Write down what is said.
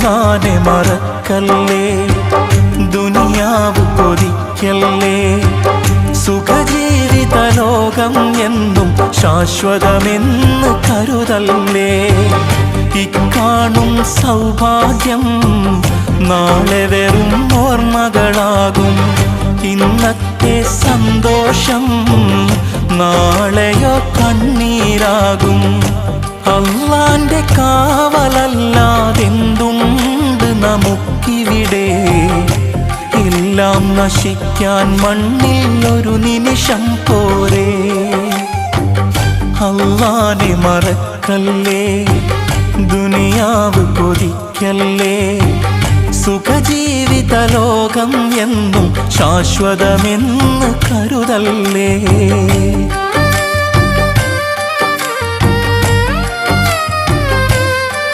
അല്ലാനെ മറക്കല്ലേ, ദുനിയാവ് കൊതിക്കല്ലേ. സുഖജീവിത ലോകം എന്നും ശാശ്വതമെന്ന് കരുതല്ലേ. ഇക്കാണും സൗഭാഗ്യം നാളെ വെറും ഓർമ്മകളാകും. ഇന്നത്തെ സന്തോഷം നാളെയോ കണ്ണീരാകും. അല്ലാന്റെ കാവലല്ലാതെന്തുണ്ട് നമുക്കിവിടെ? എല്ലാം നശിക്കാൻ മണ്ണിൽ ഒരു നിമിഷം പോരെ. അല്ലാനെ മറക്കല്ലേ, ദുനിയാവ് കൊതിക്കല്ലേ. സുഖജീവിത ലോകം എന്നും ശാശ്വതമെന്ന് കരുതല്ലേ.